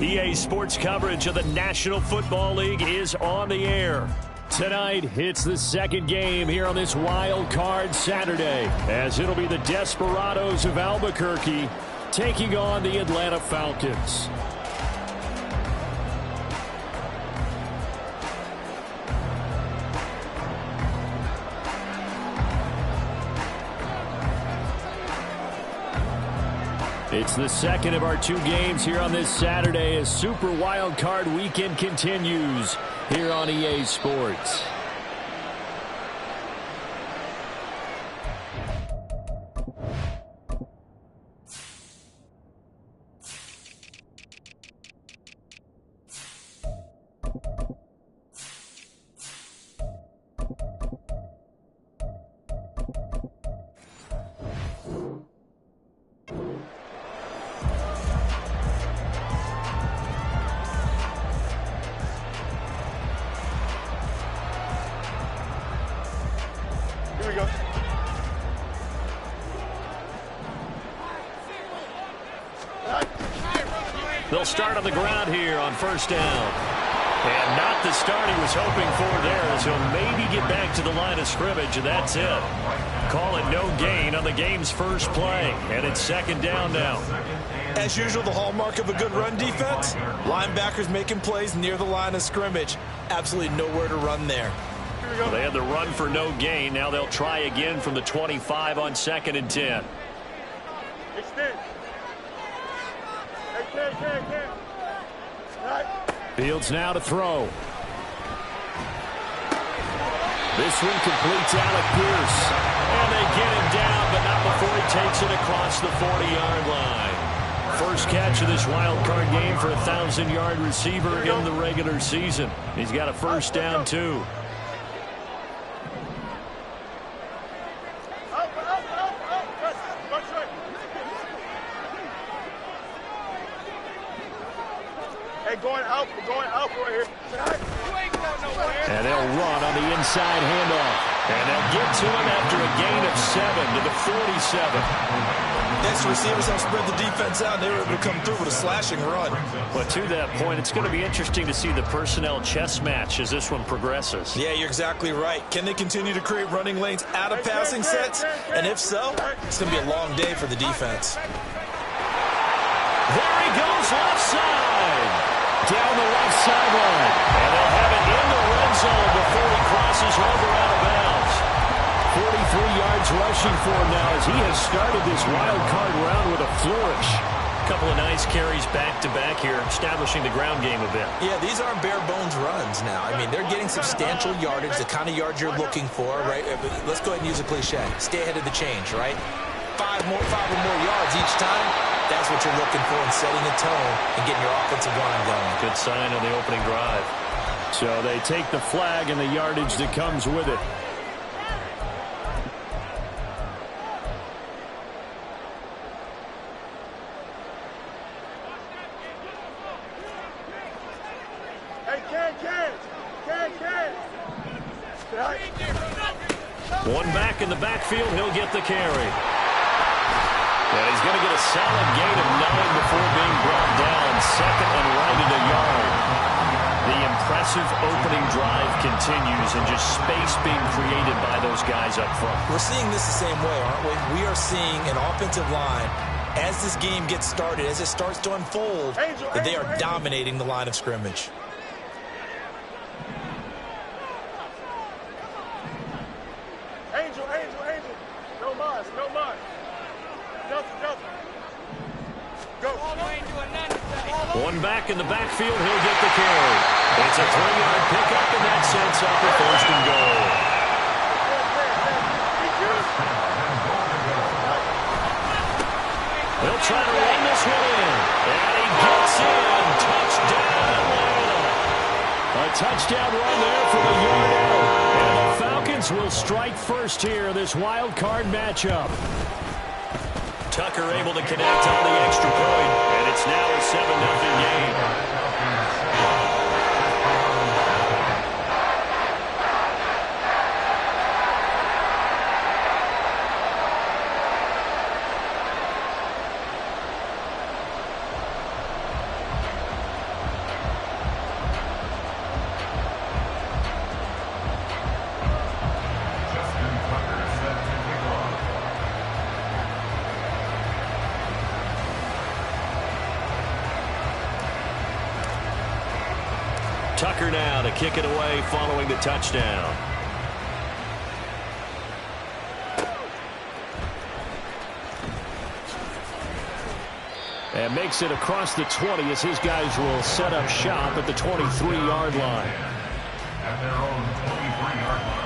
EA Sports coverage of the National Football League is on the air. Tonight, it's the second game here on this Wild Card Saturday, as it'll be the Desperados of Albuquerque taking on the Atlanta Falcons. It's the second of our two games here on this Saturday as Super Wild Card Weekend continues here on EA Sports. They'll start on the ground here on first down. And not the start he was hoping for there, as he'll maybe get back to the line of scrimmage, and that's it. Call it no gain on the game's first play, and it's second down now. As usual, the hallmark of a good run defense, linebackers making plays near the line of scrimmage. Absolutely nowhere to run there. Well, they had the run for no gain. Now they'll try again from the 25 on 2nd and 10. Extend. Fields now to throw. This one completes Alec Pierce. And they get him down, but not before he takes it across the 40-yard line. First catch of this wild card game for a 1,000-yard receiver in the regular season. He's got a first down, too. Going up right here. And they'll run on the inside handoff. And they'll get to him after a gain of 7 to the 47. Next receivers have spread the defense out, and they were able to come through with a slashing run. But to that point, it's going to be interesting to see the personnel chess match as this one progresses. Yeah, you're exactly right. Can they continue to create running lanes out of passing sets? And if so, it's going to be a long day for the defense. There he goes, left side. Down the left sideline. And they'll have it in the red zone before he crosses over out of bounds. 43 yards rushing for him now as he has started this wild card round with a flourish. A couple of nice carries back-to-back here, establishing the ground game a bit. Yeah, these aren't bare-bones runs now. I mean, they're getting substantial yardage, the kind of yards you're looking for, right? Let's go ahead and use a cliche. Stay ahead of the change, right? Five or more yards each time. That's what you're looking for in setting a tone and getting your offensive line going. Good sign on the opening drive. So they take the flag and the yardage that comes with it. One back in the backfield, he'll get the carry. And he's going to get a solid gain of 9 before being brought down. Second and right at a yard. The impressive opening drive continues and just space being created by those guys up front. We're seeing this the same way, aren't we? We are seeing an offensive line, as this game gets started, as it starts to unfold, that they are dominating the line of scrimmage. Angel. No mas. Go. One back in the backfield, he'll get the carry. It's a 3-yard pickup, and that sets up a first and goal. They'll try to run this one in. And he gets in. Touchdown, Atlanta. A touchdown run there from a yard out. And the Falcons will strike first here in this wild card matchup. Tucker able to connect on the extra point, and it's now a 7-0 game. Tucker now to kick it away following the touchdown. And makes it across the 20 as his guys will set up shop at the 23-yard line. At their own 23-yard line.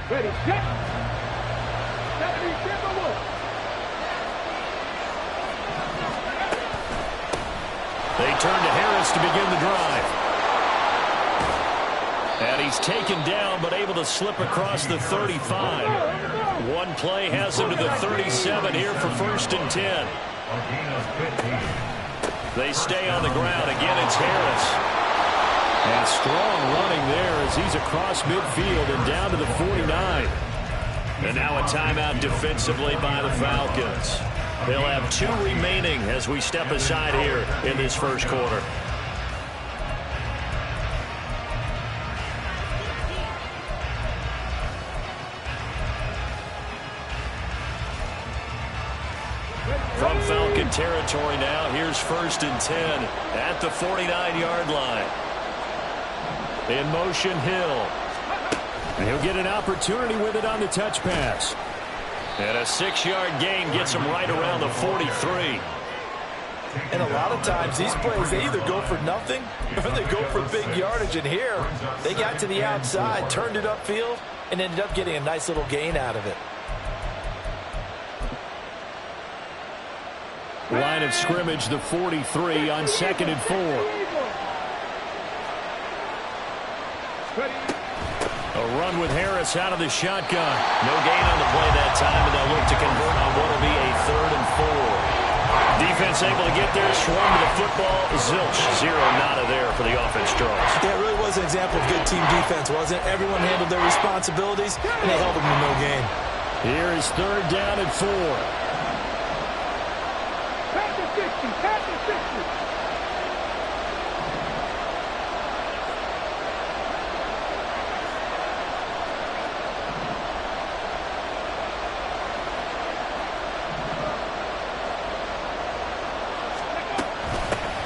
Ready, set. 70, They turn to Harris to begin the drive. And he's taken down, but able to slip across the 35. One play has him to the 37 here for 1st and 10. They stay on the ground. Again, it's Harris. And strong running there as he's across midfield and down to the 49. And now a timeout defensively by the Falcons. They'll have 2 remaining as we step aside here in this first quarter. From Falcon territory now, here's 1st and 10 at the 49-yard line. In motion, Hill. And he'll get an opportunity with it on the touch pass. And a 6-yard gain gets him right around the 43. And a lot of times these plays, they either go for nothing or they go for big yardage. And here, they got to the outside, turned it upfield, and ended up getting a nice little gain out of it. Line of scrimmage, the 43 on 2nd and 4. A run with Harris out of the shotgun. No gain on the play that time, and they'll look to convert on what will be a 3rd and 4. Defense able to get there, swarm to the football. Zilch, 0 nada there for the offense draws. Yeah, it really was an example of good team defense, wasn't it? Everyone handled their responsibilities, and they held them to no gain. Here is 3rd down and 4.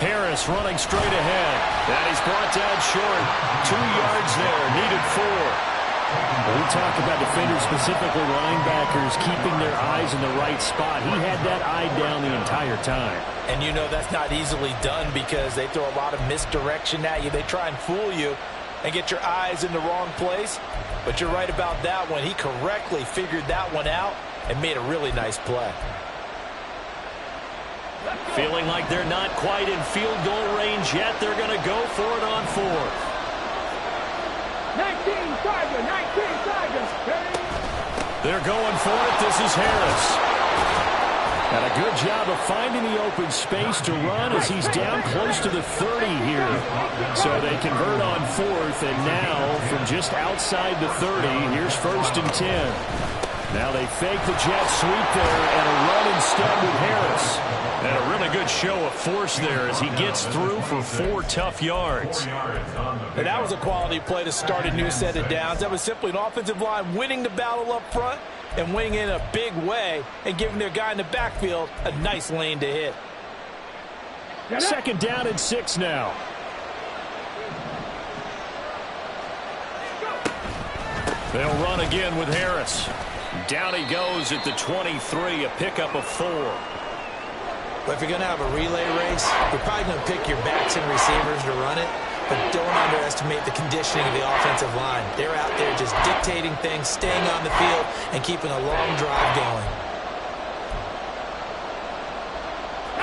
Harris running straight ahead. And he's brought down short. 2 yards there. Needed 4. We talk about defenders, specifically linebackers, keeping their eyes in the right spot. He had that eye down the entire time. And you know that's not easily done because they throw a lot of misdirection at you. They try and fool you and get your eyes in the wrong place. But you're right about that one. He correctly figured that one out and made a really nice play. Feeling like they're not quite in field goal range yet. They're going to go for it on 4th. 19 Tigers, 19 Tigers. They're going for it. This is Harris. And a good job of finding the open space to run as he's down close to the 30 here. So they convert on 4th, and now from just outside the 30, here's 1st and 10. Now they fake the jet sweep there and a run instead with Harris. And a really good show of force there as he gets through for 4 tough yards. And that was a quality play to start a new set of downs. That was simply an offensive line winning the battle up front and winning in a big way and giving their guy in the backfield a nice lane to hit. 2nd down and 6 now. They'll run again with Harris. Down he goes at the 23, a pickup of 4. But if you're going to have a relay race, you're probably going to pick your backs and receivers to run it, but don't underestimate the conditioning of the offensive line. They're out there just dictating things, staying on the field, and keeping a long drive going.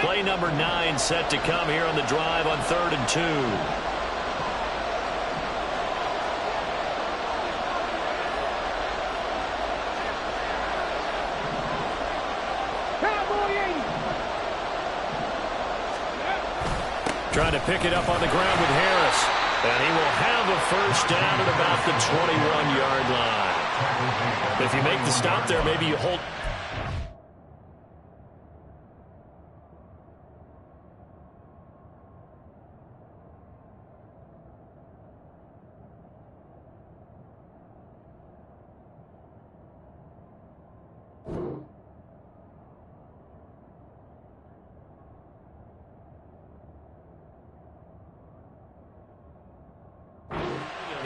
Play number 9 set to come here on the drive on 3rd and 2. Trying to pick it up on the ground with Harris. And he will have a 1st down at about the 21-yard line. If you make the stop there, maybe you hold.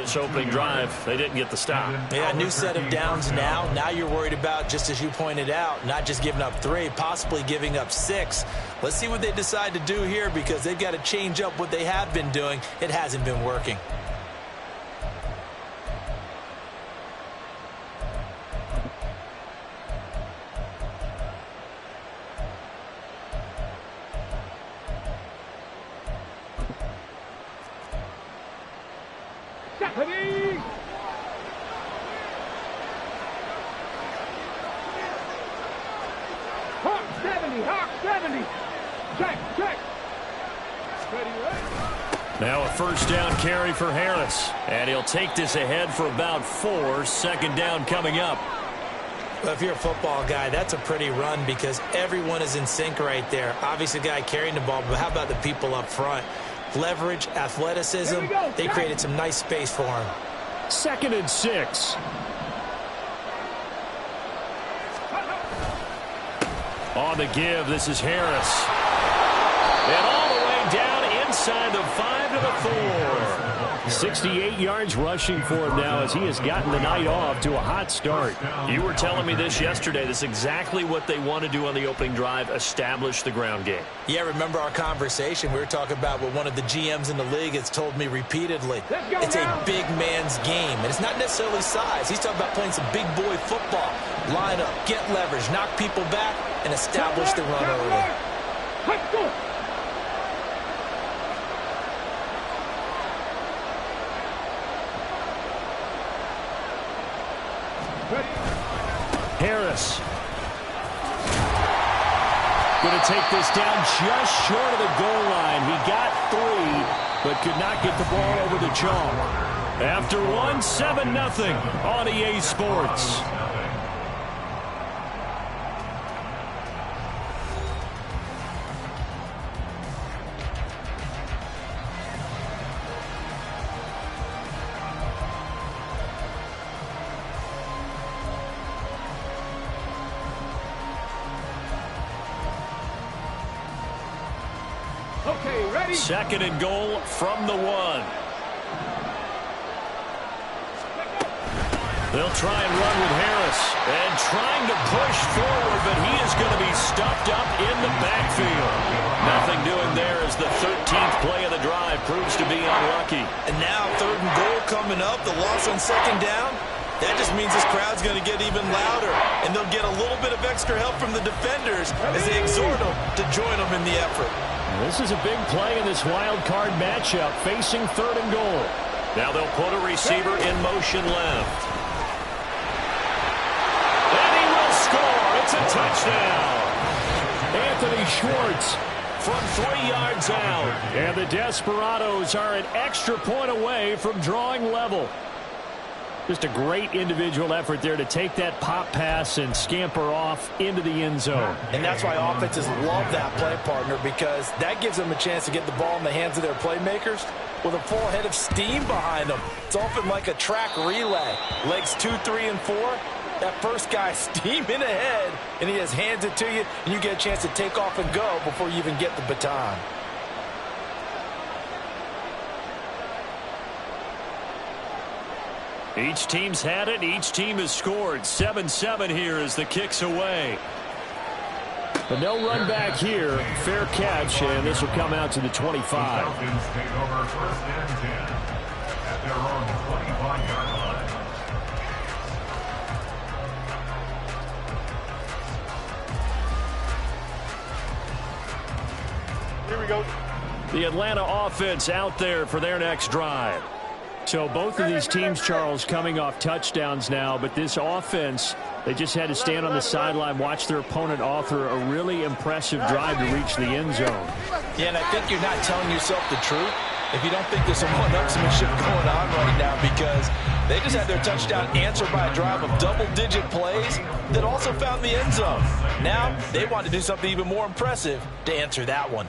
This opening drive, they didn't get the stop. Yeah, new set of downs now. Now you're worried about, just as you pointed out, not just giving up 3, possibly giving up 6. Let's see what they decide to do here, because they've got to change up what they have been doing. It hasn't been working. Stephanie! Hawk 70, Hawk 70. Check. Ready, right? Now a first down carry for Harris. And he'll take this ahead for about 4. Second down coming up. Well, if you're a football guy, that's a pretty run because everyone is in sync right there. Obviously, the guy carrying the ball, but how about the people up front? Leverage, athleticism, they created some nice space for him. 2nd and 6. On the give, this is Harris. And all the way down inside the 5 to the 4. 68 yards rushing for him now as he has gotten the night off to a hot start. You were telling me this yesterday. This is exactly what they want to do on the opening drive, establish the ground game. Yeah, remember our conversation? We were talking about what one of the GMs in the league has told me repeatedly. It's a big man's game, and it's not necessarily size. He's talking about playing some big boy football. Line up, get leverage, knock people back, and establish the run early. Let's go! Harris. Going to take this down just short of the goal line. He got 3, but could not get the ball over the chalk. After 1, 7-0 on EA Sports. Okay, ready? 2nd and goal from the 1. They'll try and run with Harris. And trying to push forward, but he is going to be stuffed up in the backfield. Nothing doing there as the 13th play of the drive proves to be unlucky. And now 3rd and goal coming up. The loss on 2nd down. That just means this crowd's going to get even louder. And they'll get a little bit of extra help from the defenders as they exhort them to join them in the effort. This is a big play in this wild card matchup, facing 3rd and goal. Now they'll put a receiver in motion left. And he will score. It's a touchdown. Anthony Schwartz from 3 yards out. And the Desperados are an extra point away from drawing level. Just a great individual effort there to take that pop pass and scamper off into the end zone. And that's why offenses love that play, partner, because that gives them a chance to get the ball in the hands of their playmakers with a full head of steam behind them. It's often like a track relay. Legs 2, 3, and 4. That first guy steaming ahead, and he just hands it to you, and you get a chance to take off and go before you even get the baton. Each team's had it. Each team has scored. 7-7 here as the kick's away. But no run back here. Fair catch, and this will come out to the 25. Falcons take over 1st and 10 at their own 25-yard line. Here we go. The Atlanta offense out there for their next drive. So both of these teams, Charles, coming off touchdowns now, but this offense, they just had to stand on the sideline, watch their opponent author a really impressive drive to reach the end zone. Yeah, and I think you're not telling yourself the truth if you don't think there's some one-upsmanship going on right now, because they just had their touchdown answered by a drive of double-digit plays that also found the end zone. Now they want to do something even more impressive to answer that one.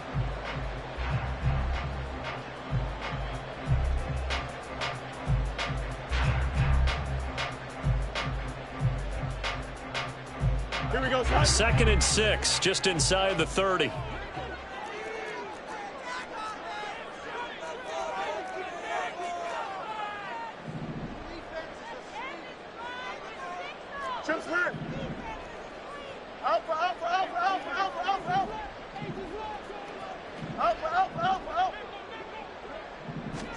Here we go, son. 2nd and 6, just inside the 30. Chips hurt. Alpha, alpha, alpha, alpha, alpha, alpha, alpha. Alpha, alpha, alpha,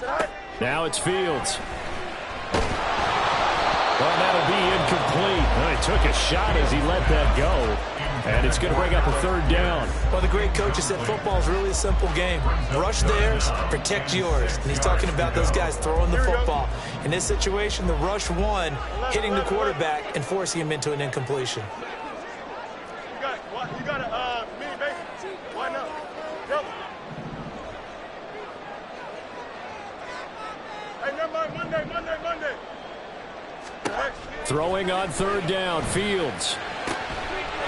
alpha. Now it's Fields. Well, that'll be incomplete. Well, he took a shot as he let that go. And it's going to bring up a third down. Well, the great coach has said football is really a simple game. Rush theirs, protect yours. And he's talking about those guys throwing the football. In this situation, the rush one, hitting the quarterback and forcing him into an incompletion. You got a mini base. Why not? Yep. Hey, never mind. Monday. Throwing on third down, Fields.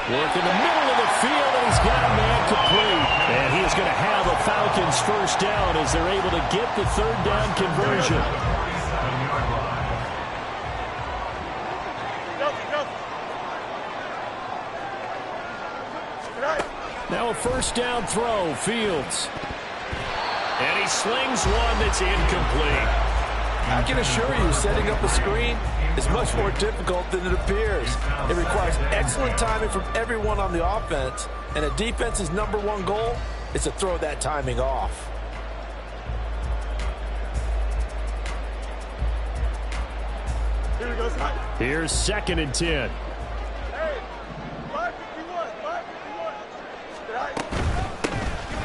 Work in the middle of the field, and he's got a man complete. And he is going to have a Falcons first down as they're able to get the third down conversion. Now a first down throw, Fields. And he slings one that's incomplete. I can assure you, setting up a screen is much more difficult than it appears. It requires excellent timing from everyone on the offense, and a defense's #1 goal is to throw that timing off. Here we go. Here's 2nd and 10. Hey, 551.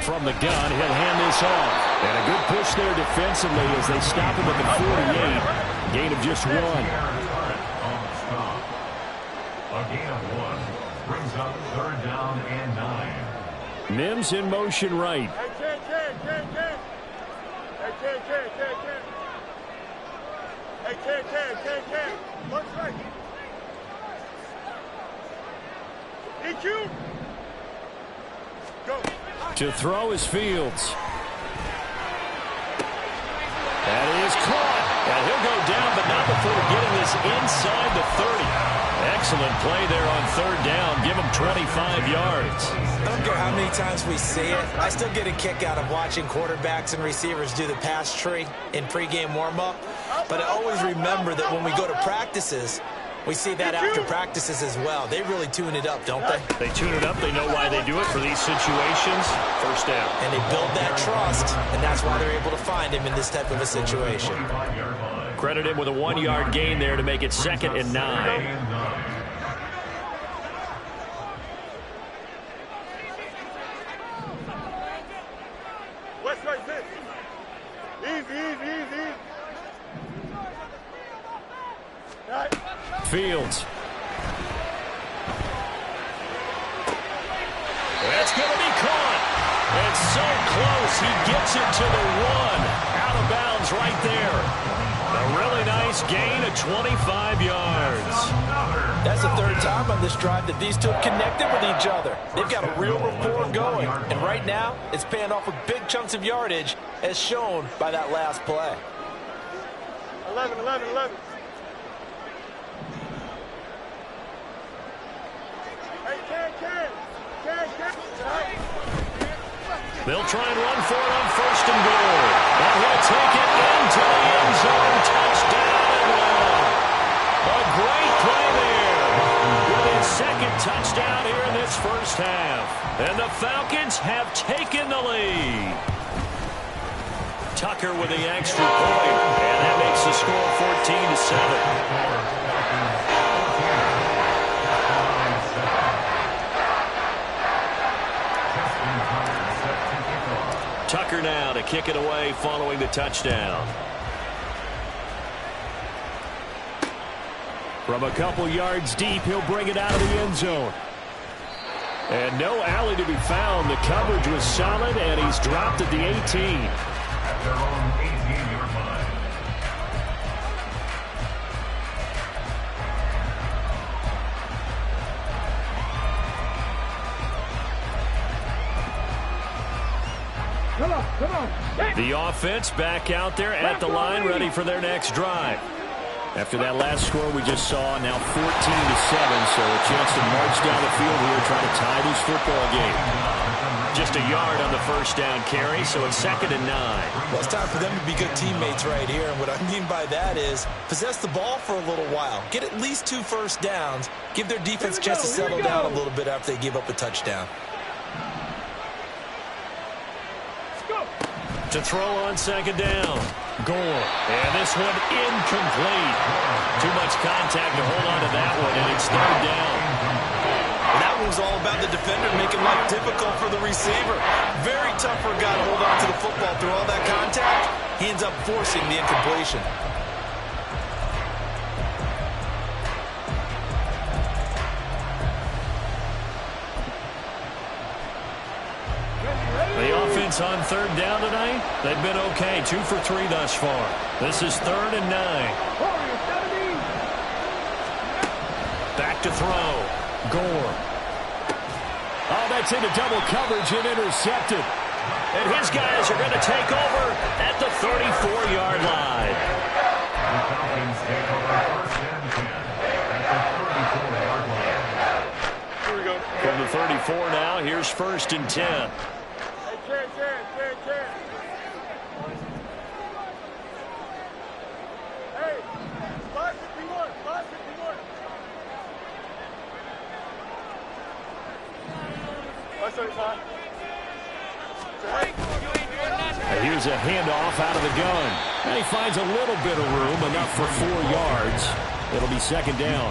From the gun, he'll hand this off. And a good push there defensively as they stop him at the 48. Gain of just 1. On the stop. A gain of 1 brings up third down and 9. Mims in motion right. Hey, Ken. Hey, Ken. Lunch right. EQ. Go. To throw is Fields. That is caught. And he'll go down, but not before getting this inside the 30. Excellent play there on third down. Give him 25 yards. I don't care how many times we see it. I still get a kick out of watching quarterbacks and receivers do the pass tree in pregame warm-up. But I always remember that when we go to practices, we see that after practices as well. They really tune it up, don't they? They tune it up. They know why they do it for these situations. First down. And they build that trust, and that's why they're able to find him in this type of a situation. Credit him with a 1-yard gain there to make it 2nd and 9. West right there. Easy. Right. Fields. That's going to be caught. And so close. He gets it to the 1. Out of bounds right there. A really nice gain of 25 yards. That's the third time on this drive that these two have connected with each other. They've got a real rapport going. And right now, it's paying off with big chunks of yardage, as shown by that last play. 11. Hey, Ken. They'll try and run for it on 1st and goal. And he'll take it into the end zone. Touchdown. A great play there. With his 2nd touchdown here in this first half. And the Falcons have taken the lead. Tucker with the extra point. And that makes the score 14-7. Tucker now to kick it away following the touchdown. From a couple yards deep, he'll bring it out of the end zone. And no alley to be found. The coverage was solid, and he's dropped at the 18. At their own 18-yard line. Come on. The offense back out there at the line, ready for their next drive. After that last score we just saw, now 14-7, so a chance to march down the field here, trying to tie this football game. up just a yard on the first down carry, so it's 2nd and 9. Well, it's time for them to be good teammates right here, and what I mean by that is possess the ball for a little while, get at least 2 first downs, give their defense a chance to settle down a little bit after they give up a touchdown. To throw on 2nd down. Gore. And this one incomplete. Too much contact to hold on to that one, and it's 3rd down. And that one was all about the defender making life difficult for the receiver. Very tough for a guy to hold on to the football through all that contact. He ends up forcing the incompletion. The offense on 3rd down tonight, they've been okay. 2 for 3 thus far. This is 3rd and 9. Back to throw. Gore. Oh, that's into double coverage and intercepted. And his guys are going to take over at the 34-yard line. The Falcons take over 1st and 10 at the 34-yard line. Here we go. From the 34 now, here's 1st and 10. Hey, 551, 551. 575. Here's a handoff out of the gun. And he finds a little bit of room, enough for 4 yards. It'll be 2nd down.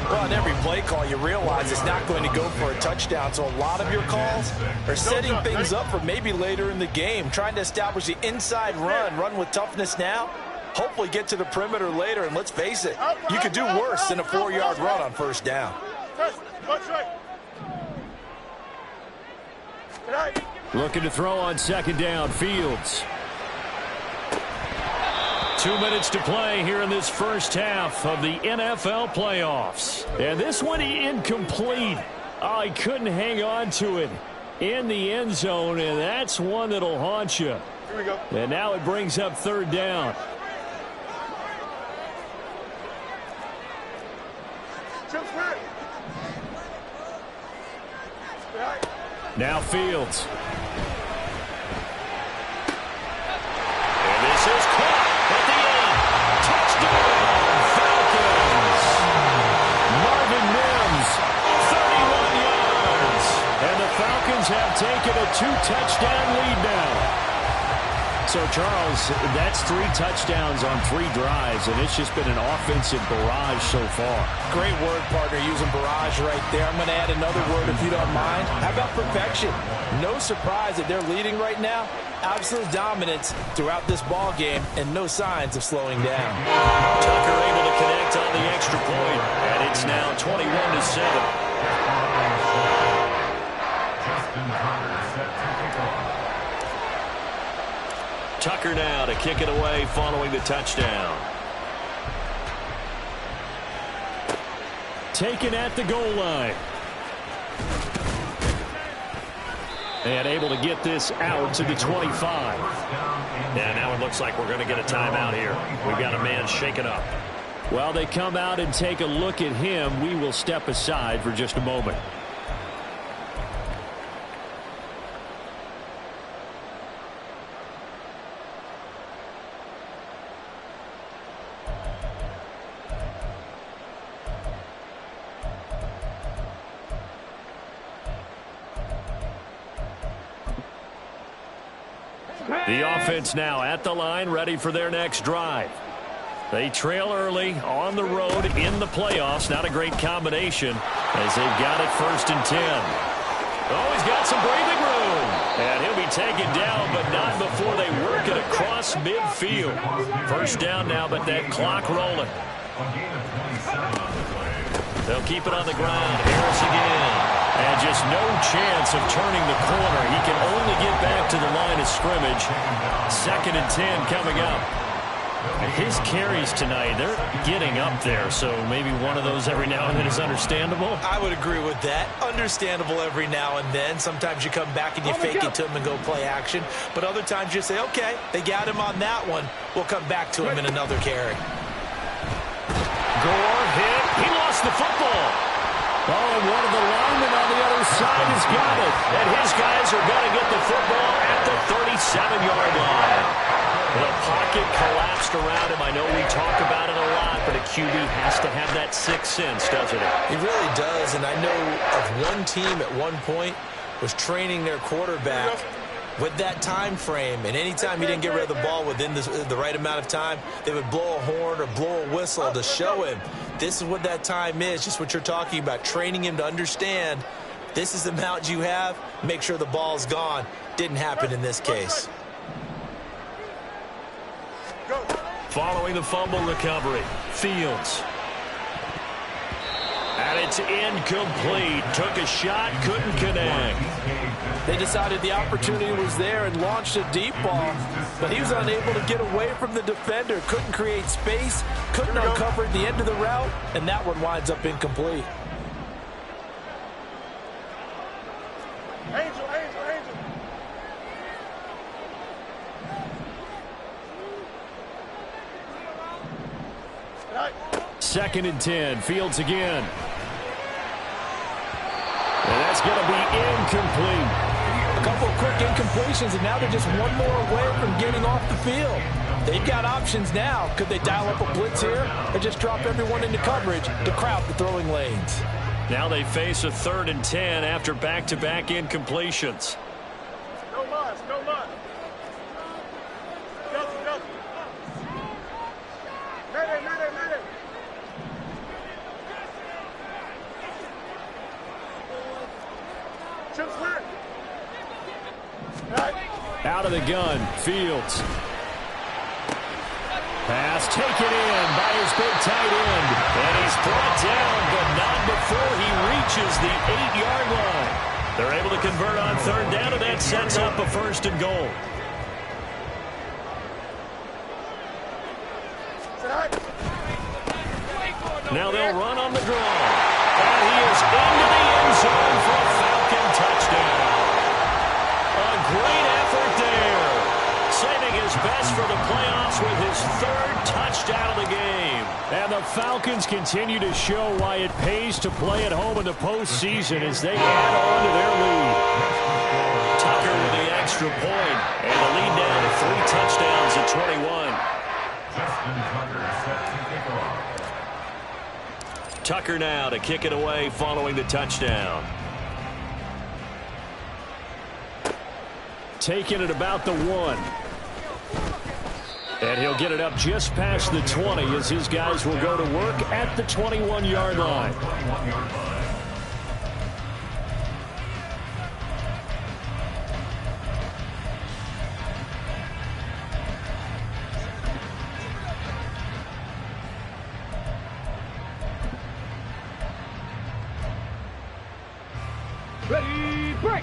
Well, on every play call, you realize it's not going to go for a touchdown, so a lot of your calls are setting things up for maybe later in the game, trying to establish the inside run with toughness now, hopefully get to the perimeter later, and let's face it, you could do worse than a 4-yard run on 1st down. Looking to throw on 2nd down, Fields. 2 minutes to play here in this first half of the NFL playoffs. And this one incomplete. Oh, he couldn't hang on to it in the end zone, and that's one that'll haunt you. Here we go. And now it brings up 3rd down. Now Fields. And this is caught at the end. Touchdown, Falcons. Marvin Mims, 31 yards. And the Falcons have taken a 2-touchdown lead now. So, Charles, that's 3 touchdowns on 3 drives, and it's just been an offensive barrage so far. Great word, partner, using barrage right there. I'm going to add another word if you don't mind. How about perfection? No surprise that they're leading right now. Absolute dominance throughout this ball game, and no signs of slowing down. Tucker able to connect on the extra point, and it's now 21-7. Justin Tucker set to kick off. Tucker now to kick it away following the touchdown. Taken at the goal line. And able to get this out to the 25. Yeah, now it looks like we're going to get a timeout here. We've got a man shaken up. While they come out and take a look at him, we will step aside for just a moment. The offense now at the line, ready for their next drive. They trail early on the road in the playoffs. Not a great combination as they've got it 1st and 10. Oh, he's got some breathing room. And he'll be taken down, but not before they work it across midfield. 1st down now, but that clock rolling. They'll keep it on the ground. Harris again. And just no chance of turning the corner. He can only get back to the line of scrimmage. 2nd and 10 coming up. His carries tonight, they're getting up there, so maybe one of those every now and then is understandable. I would agree with that. Understandable every now and then. Sometimes you come back and you fake it to him and go play action. But other times you say, okay, they got him on that one. We'll come back to him in another carry. Gore hit. He lost the football. Oh, and one of the linemen on the other side has got it. And his guys are going to get the football at the 37-yard line. The pocket collapsed around him. I know we talk about it a lot, but a QB has to have that sixth sense, doesn't it? He really does, and I know of one team at one point was training their quarterback with that time frame, and anytime he didn't get rid of the ball within the right amount of time, they would blow a horn or blow a whistle to show him this is what that time is, just what you're talking about, training him to understand this is the amount you have, make sure the ball's gone. Didn't happen in this case. Following the fumble recovery, Fields. And it's incomplete. Took a shot, couldn't connect. They decided the opportunity was there and launched a deep ball, but he was unable to get away from the defender. Couldn't create space, couldn't uncover the end of the route, and that one winds up incomplete. Angel. Second and 10. Fields again. And that's going to be incomplete. A couple of quick incompletions, and now they're just one more away from getting off the field. They've got options now. Could they dial up a blitz here or just drop everyone into coverage to crowd the throwing lanes? Now they face a 3rd and 10 after back-to-back incompletions. No loss. Go. Mayday. Chip clear. Out of the gun, Fields. Pass taken in by his big tight end. And he's brought down, but not before he reaches the 8-yard line. They're able to convert on 3rd down, and that sets up a 1st and goal. Now they'll run on the draw. And he is into the end zone for a Falcon touchdown. A great effort there. Saving his best for the playoffs with his 3rd touchdown of the game. And the Falcons continue to show why it pays to play at home in the postseason as they add on to their lead. Tucker with the extra point, and the lead down to 3 touchdowns at 21. Justin Tucker set to kick off. Tucker now to kick it away following the touchdown. Taking it about the 1. And he'll get it up just past the 20 as his guys will go to work at the 21-yard line.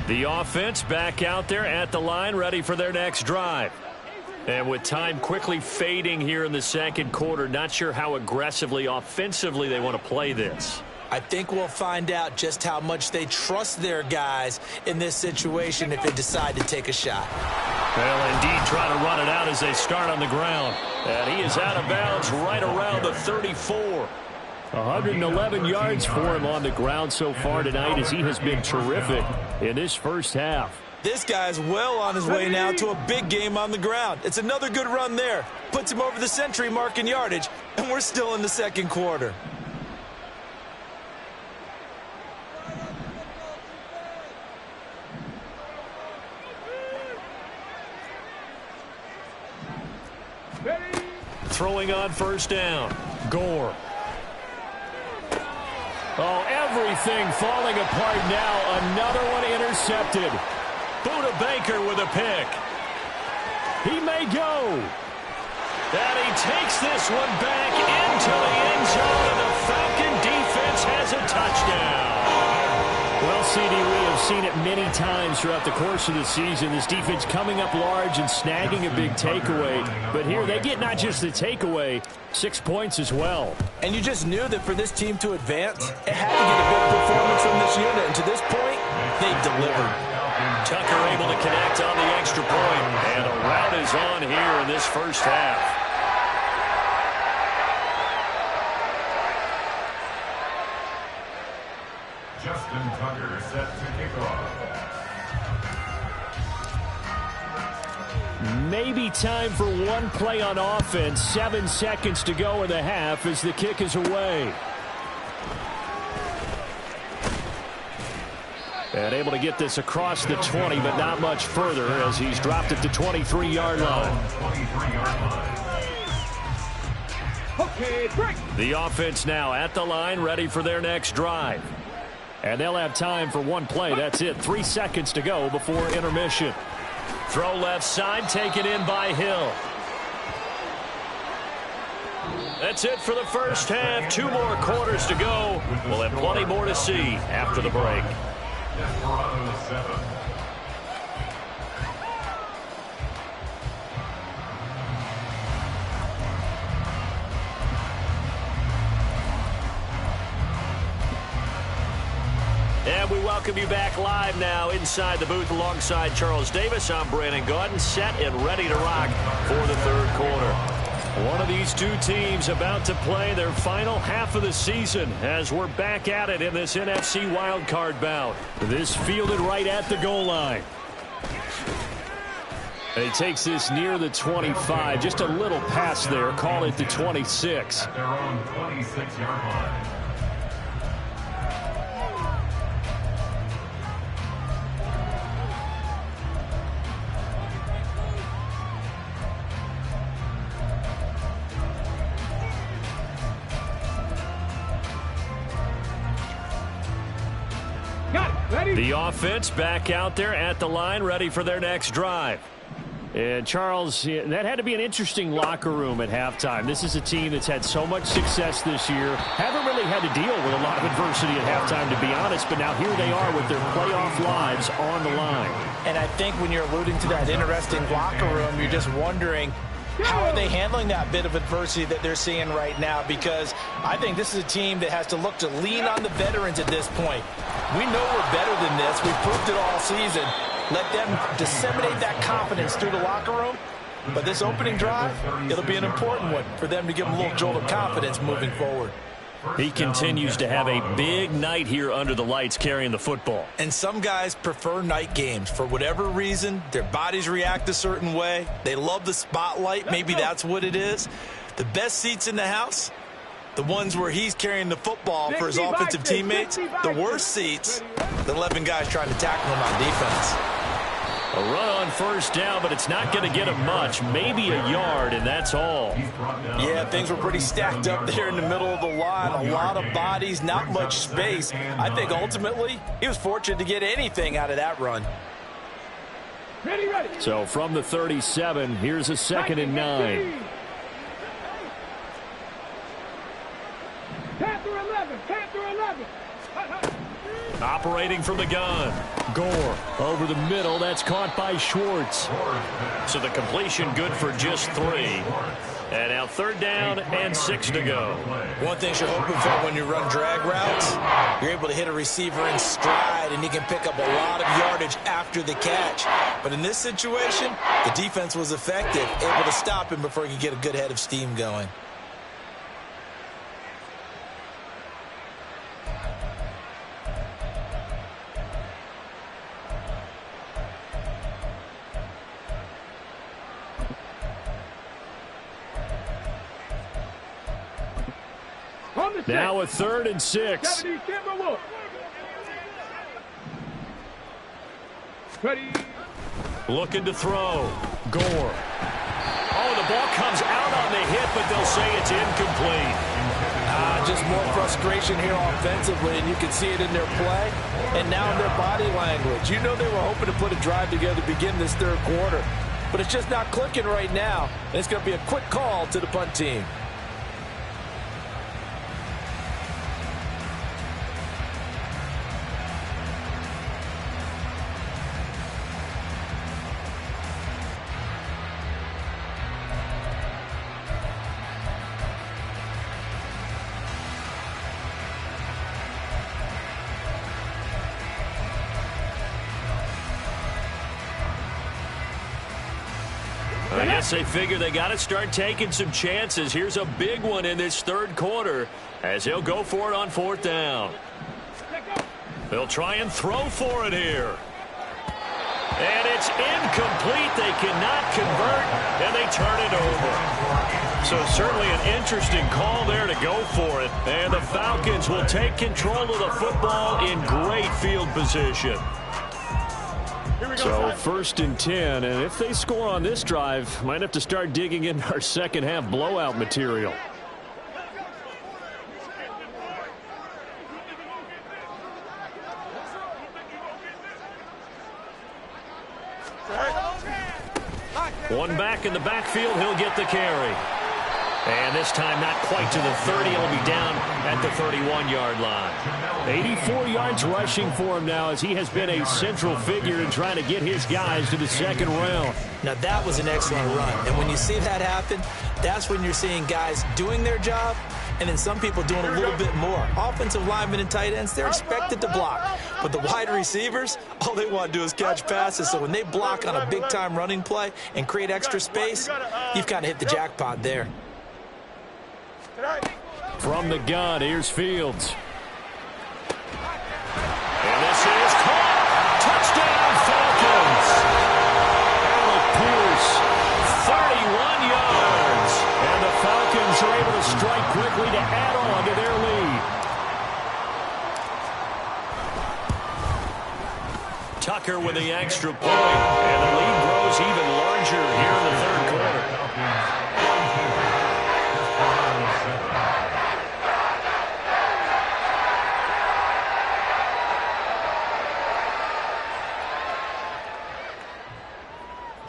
The offense back out there at the line, ready for their next drive. And with time quickly fading here in the second quarter, not sure how aggressively, offensively they want to play this. I think we'll find out just how much they trust their guys in this situation if they decide to take a shot. Well, indeed, try to run it out as they start on the ground. And he is out of bounds right around the 34. 111 yards for him on the ground so far tonight as he has been terrific in this first half. This guy's well on his way now to a big game on the ground. It's another good run there. Puts him over the century mark in yardage, and we're still in the second quarter. Throwing on 1st down. Gore. Oh, everything falling apart now. Another one intercepted. Buda Baker with a pick. He may go. And he takes this one back into the end zone, and the Falcon defense has a touchdown. Well, CD, we have seen it many times throughout the course of the season. This defense coming up large and snagging a big takeaway. But here they get not just the takeaway, 6 points as well. And you just knew that for this team to advance, it had to get a big performance from this unit. And to this point, they've delivered. Tucker able to connect on the extra point. And a rout is on here in this first half. Justin Tucker set to kick off. Maybe time for one play on offense. 7 seconds to go in the half as the kick is away. And able to get this across the 20, but not much further as he's dropped it to 23-yard line. Okay, break. The offense now at the line, ready for their next drive. And they'll have time for one play. That's it. 3 seconds to go before intermission. Throw left side, taken in by Hill. That's it for the first half. 2 more quarters to go. We'll have plenty more to see after the break. Desperado 7. And we welcome you back live now inside the booth alongside Charles Davis. I'm Brandon Gaudin, set and ready to rock for the third quarter. One of these two teams about to play their final half of the season as we're back at it in this NFC wildcard bout. This fielded right at the goal line. And he takes this near the 25, just a little pass there, call it the 26. At their own 26-yard line. The offense back out there at the line, ready for their next drive. And Charles, that had to be an interesting locker room at halftime. This is a team that's had so much success this year. Haven't really had to deal with a lot of adversity at halftime, to be honest. But now here they are with their playoff lives on the line. And I think when you're alluding to that interesting locker room, you're just wondering, how are they handling that bit of adversity that they're seeing right now? Because I think this is a team that has to look to lean on the veterans at this point. We know we're better than this. We've proved it all season. Let them disseminate that confidence through the locker room. But this opening drive, it'll be an important one for them to give them a little jolt of confidence moving forward. He continues to have a big night here under the lights carrying the football. And some guys prefer night games. For whatever reason, their bodies react a certain way. They love the spotlight. Maybe that's what it is. The best seats in the house, the ones where he's carrying the football for his offensive teammates. The worst seats, the 11 guys trying to tackle him on defense. A run on first down, but it's not going to get him much. Maybe a yard, and that's all. Yeah, things were pretty stacked up there in the middle of the line. A lot of bodies, not much space. I think ultimately he was fortunate to get anything out of that run. Ready, ready. So from the 37, here's a 2nd and 9. Panther 11, Panther 11. Operating from the gun. Gore over the middle. That's caught by Schwartz. So the completion good for just 3. And now 3rd down and 6 to go. One thing you're hoping for when you run drag routes, you're able to hit a receiver in stride, and he can pick up a lot of yardage after the catch. But in this situation, the defense was effective, able to stop him before he could get a good head of steam going. Now a 3rd and 6. Ready. Looking to throw. Gore. Oh, the ball comes out on the hit, but they'll say it's incomplete. Just more frustration here offensively, and you can see it in their play and now in their body language. You know they were hoping to put a drive together to begin this third quarter, but it's just not clicking right now. And it's going to be a quick call to the punt team. I guess they figure they got to start taking some chances. Here's a big one in this third quarter as he'll go for it on 4th down. They'll try and throw for it here. And it's incomplete. They cannot convert, and they turn it over. So certainly an interesting call there to go for it. And the Falcons will take control of the football in great field position. So 1st and 10, and if they score on this drive, might have to start digging in our second half blowout material. One back in the backfield, he'll get the carry. And this time not quite to the 30. He'll be down at the 31-yard line. 84 yards rushing for him now as he has been a central figure in trying to get his guys to the second round. Now that was an excellent run. And when you see that happen, that's when you're seeing guys doing their job and then some people doing a little bit more. Offensive linemen and tight ends, they're expected to block. But the wide receivers, all they want to do is catch passes. So when they block on a big-time running play and create extra space, you've kind of hit the jackpot there. From the gun, here's Fields. And this is caught. Touchdown, Falcons. Alec Pierce, 31 yards. And the Falcons are able to strike quickly to add on to their lead. Tucker with the extra point. And the lead grows even larger here in the third quarter.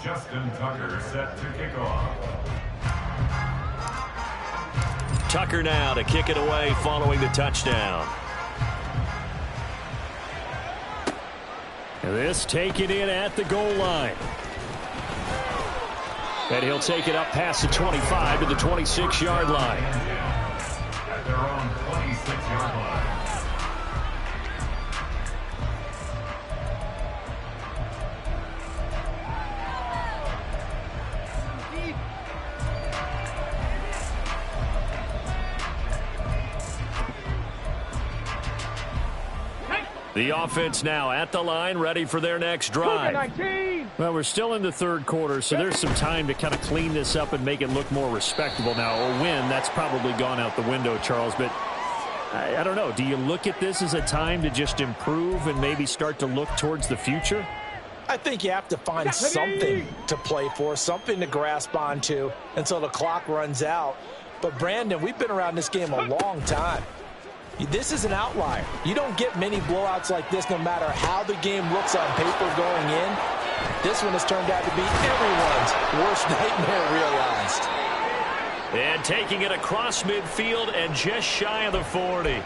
Justin Tucker set to kick off. Tucker now to kick it away following the touchdown. And this taken in at the goal line. And he'll take it up past the 25 to the 26-yard line. At their own 26-yard line. The offense now at the line, ready for their next drive. Well, we're still in the third quarter, so there's some time to kind of clean this up and make it look more respectable now. A win, that's probably gone out the window, Charles, but I don't know. Do you look at this as a time to just improve and maybe start to look towards the future? I think you have to find something to play for, something to grasp onto until the clock runs out. But, Brandon, we've been around this game a long time. This is an outlier. You don't get many blowouts like this no matter how the game looks on paper going in. This one has turned out to be everyone's worst nightmare realized. And taking it across midfield and just shy of the 40.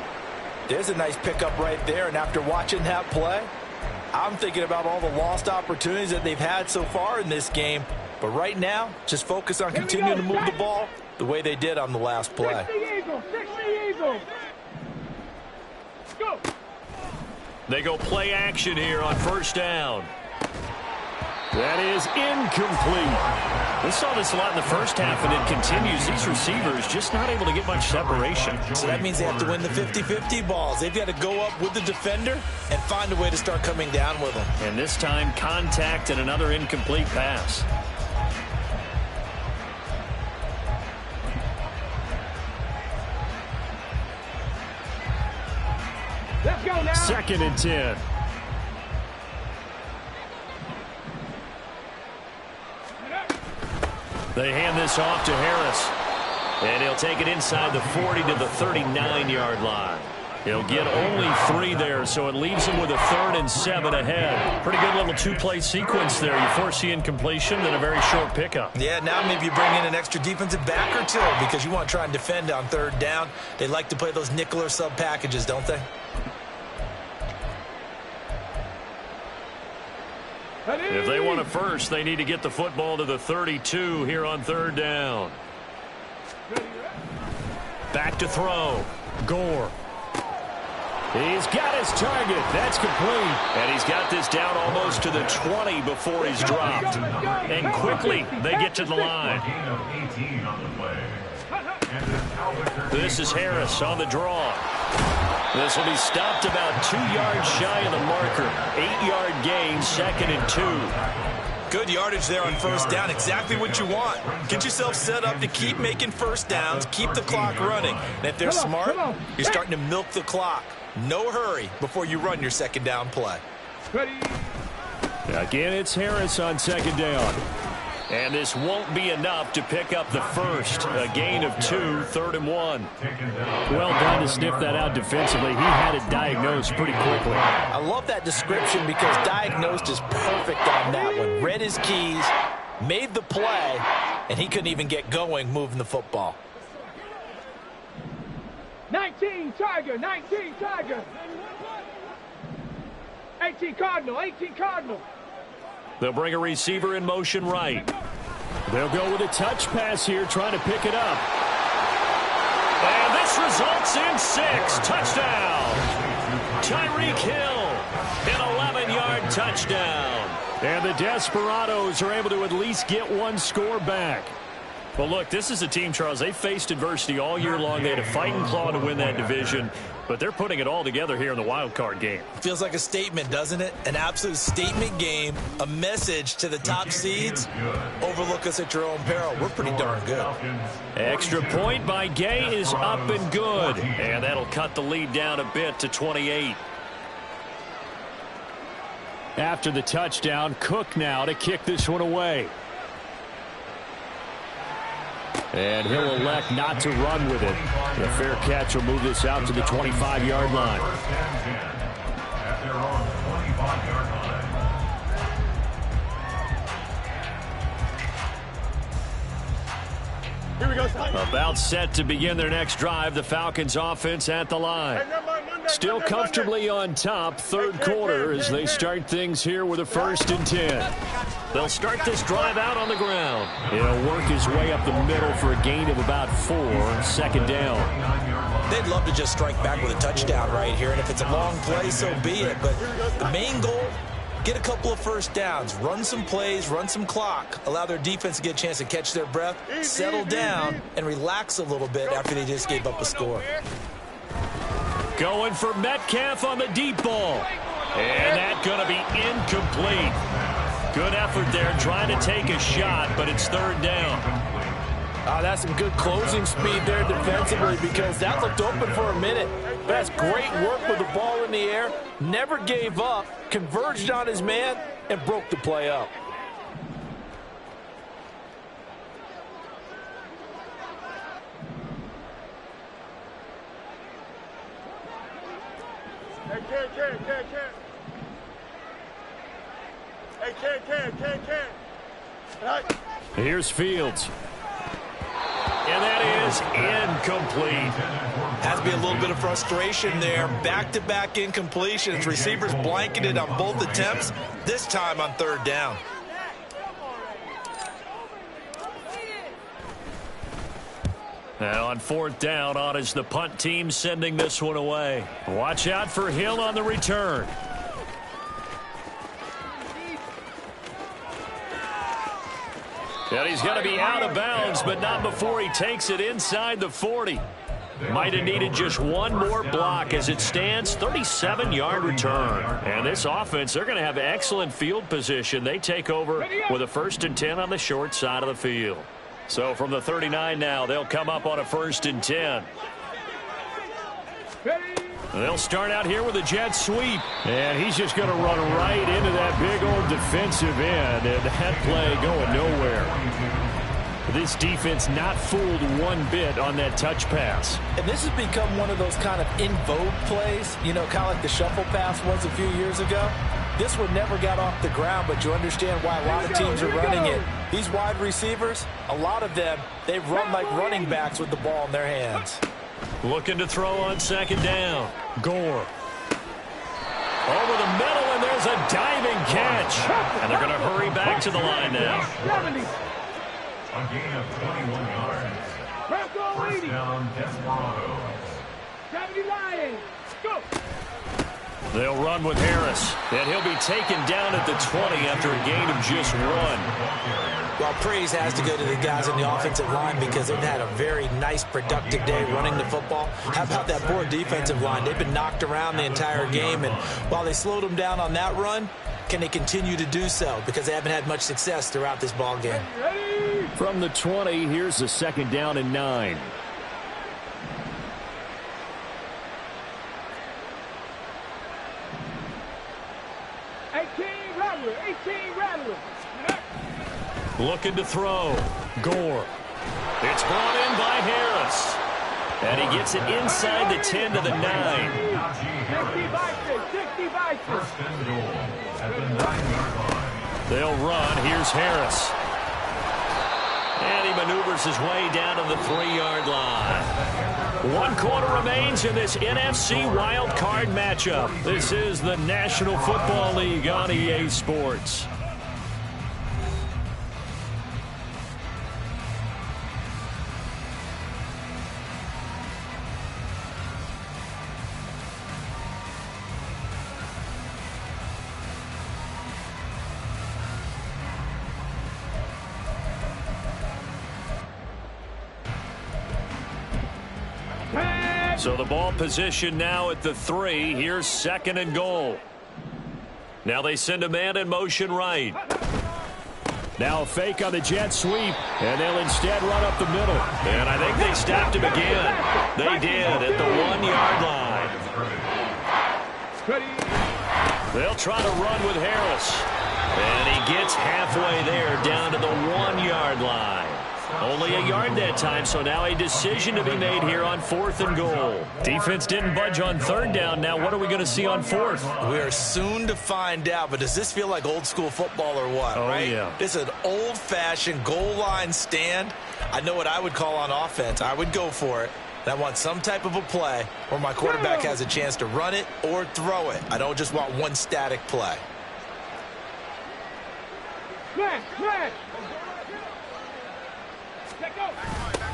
There's a nice pickup right there, and after watching that play, I'm thinking about all the lost opportunities that they've had so far in this game. But right now, just focus on continuing to move the ball the way they did on the last play. They go play action here on first down. That is incomplete. We saw this a lot in the first half, and it continues. These receivers just not able to get much separation. So that means they have to win the 50-50 balls. They've got to go up with the defender and find a way to start coming down with them. And this time, contact and another incomplete pass. Let's go now. 2nd and 10. They hand this off to Harris. And he'll take it inside the 40 to the 39-yard line. He'll get only 3 there, so it leaves him with a 3rd and 7 ahead. Pretty good little 2-play sequence there. You force the incompletion, then a very short pickup. Yeah, now maybe you bring in an extra defensive back or two because you want to try and defend on 3rd down. They like to play those nickel or sub packages, don't they? If they want a first, they need to get the football to the 32 here on 3rd down. Back to throw. Gore. He's got his target. That's complete. And he's got this down almost to the 20 before he's dropped. And quickly, they get to the line. This is Harris on the draw. This will be stopped about 2 yards shy of the marker. 8-yard gain, 2nd and 2. Good yardage there on first down. Exactly what you want. Get yourself set up to keep making first downs, keep the clock running. And if they're smart, you're starting to milk the clock. No hurry before you run your second down play. Again, it's Harris on 2nd down. And this won't be enough to pick up the first. A gain of 2, 3rd and 1. Well done to sniff that out defensively. He had it diagnosed pretty quickly. I love that description because diagnosed is perfect on that one. Read his keys, made the play, and he couldn't even get going moving the football. 19 Tiger, 19 Tiger. 18 Cardinal, 18 Cardinal. They'll bring a receiver in motion right. They'll go with a touch pass here, trying to pick it up. And this results in 6. Touchdown. Tyreek Hill, an 11-yard touchdown. And the Desperados are able to at least get one score back. Well, look, this is a team, Charles, they faced adversity all year long. They had to fight and claw to win that division, but they're putting it all together here in the wild card game. Feels like a statement, doesn't it? An absolute statement game, a message to the top seeds. Overlook us at your own peril. We're pretty darn good. Extra point by Gay is up and good, and that'll cut the lead down a bit to 28. After the touchdown, Cook now to kick this one away. And he'll elect not to run with it. The fair catch will move this out to the 25-yard line. At their own 25-yard line. Here we go, son. About set to begin their next drive. The Falcons offense at the line. Still comfortably on top, third quarter as they start things here with a 1st and 10. They'll start this drive out on the ground. He'll work his way up the middle for a gain of about 4, 2nd down. They'd love to just strike back with a touchdown right here, and if it's a long play, so be it. But the main goal, get a couple of first downs, run some plays, run some clock, allow their defense to get a chance to catch their breath, settle down, and relax a little bit after they just gave up a score. Going for Metcalf on the deep ball. And that's going to be incomplete. Good effort there trying to take a shot, but it's 3rd down. That's some good closing speed there defensively because that looked open for a minute. That's great work with the ball in the air. Never gave up, converged on his man, and broke the play up. Here's Fields. And that is incomplete. Has to be a little bit of frustration there. Back-to-back incompletions. Receivers blanketed on both attempts, this time on 3rd down. Now on 4th down, on is the punt team sending this one away. Watch out for Hill on the return. And he's going to be out of bounds, but not before he takes it inside the 40. Might have needed just one more block as it stands, 37-yard return. And this offense, they're going to have excellent field position. They take over with a 1st and 10 on the short side of the field. So from the 39 now, they'll come up on a 1st and 10. They'll start out here with a jet sweep. And he's just going to run right into that big old defensive end. And that play going nowhere. This defense not fooled one bit on that touch pass. And this has become one of those kind of in vogue plays, you know, kind of like the shuffle pass was a few years ago. This one never got off the ground, but you understand why a lot of teams are running it. These wide receivers, a lot of them, they run like running backs with the ball in their hands. Looking to throw on 2nd down. Gore. Over the middle, and there's a diving catch. And they're going to hurry back to the line now. A gain of 21 yards. First down, Desperados. They'll run with Harris, and he'll be taken down at the 20 after a gain of just 1. Well, praise has to go to the guys on the offensive line because they've had a very nice, productive day running the football. How about that poor defensive line? They've been knocked around the entire game, and while they slowed them down on that run, can they continue to do so? Because they haven't had much success throughout this ball game. From the 20, here's a 2nd down and 9. Looking to throw. Gore. It's brought in by Harris. And he gets it inside the 10 to the 9. First and goal at the 9-yard line. They'll run. Here's Harris. And he maneuvers his way down to the 3-yard line. 1 quarter remains in this NFC Wild Card matchup. This is the National Football League on EA Sports. So the ball position now at the 3. Here's 2nd and goal. Now they send a man in motion right. Now a fake on the jet sweep, and they'll instead run up the middle. And I think they stopped him again. They did at the 1-yard line. They'll try to run with Harris. And he gets halfway there down to the 1-yard line. Only a yard that time, so now a decision to be made here on 4th and goal. Defense didn't budge on 3rd down. Now what are we going to see on 4th? We are soon to find out, but does this feel like old school football or what, right? Yeah. This is an old-fashioned goal line stand. I know what I would call on offense. I would go for it. I want some type of a play where my quarterback has a chance to run it or throw it. I don't just want one static play.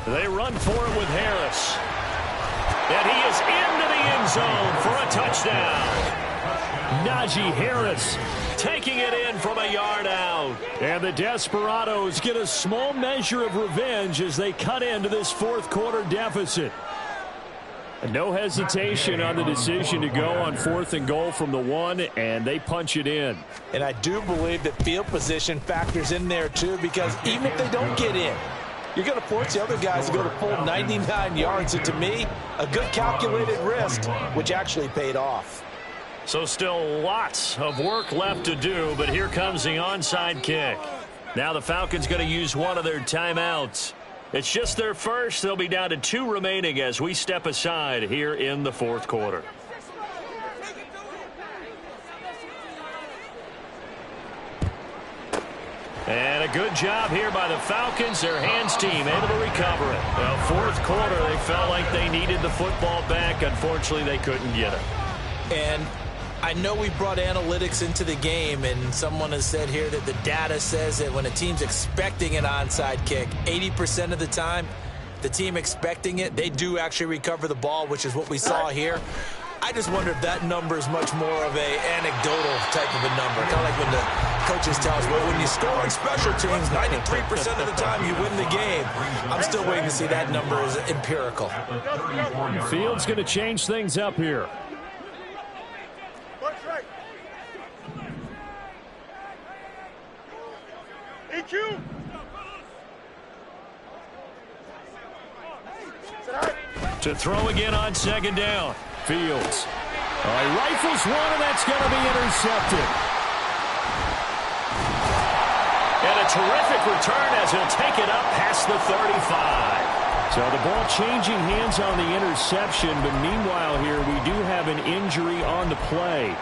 They run for it with Harris. And he is into the end zone for a touchdown. Najee Harris taking it in from a yard out. And the Desperados get a small measure of revenge as they cut into this 4th quarter deficit. And no hesitation on the decision to go on 4th and goal from the 1, and they punch it in. And I do believe that field position factors in there too, because even if they don't get in, you're going to force the other guys to go the full 99 yards. And to me, a good calculated risk, which actually paid off. So still lots of work left to do, but here comes the onside kick. Now the Falcons going to use one of their timeouts. It's just their first. They'll be down to 2 remaining as we step aside here in the 4th quarter. And a good job here by the Falcons. Their hands team able to recover it. Well, 4th quarter, they felt like they needed the football back. Unfortunately, they couldn't get it. And I know we brought analytics into the game, and someone has said here that the data says that when a team's expecting an onside kick, 80% of the time, the team expecting it, they do actually recover the ball, which is what we saw here. I just wonder if that number is much more of a anecdotal type of a number. Kind of like when the coaches tell us, well, when you score on special teams, 93% of the time you win the game. I'm still waiting to see that number is empirical. Fields going to change things up here. EQ. To throw again on 2nd down. Fields. He rifles one, and that's going to be intercepted. And a terrific return as he'll take it up past the 35. So the ball changing hands on the interception, but meanwhile here we do have an injury on the play.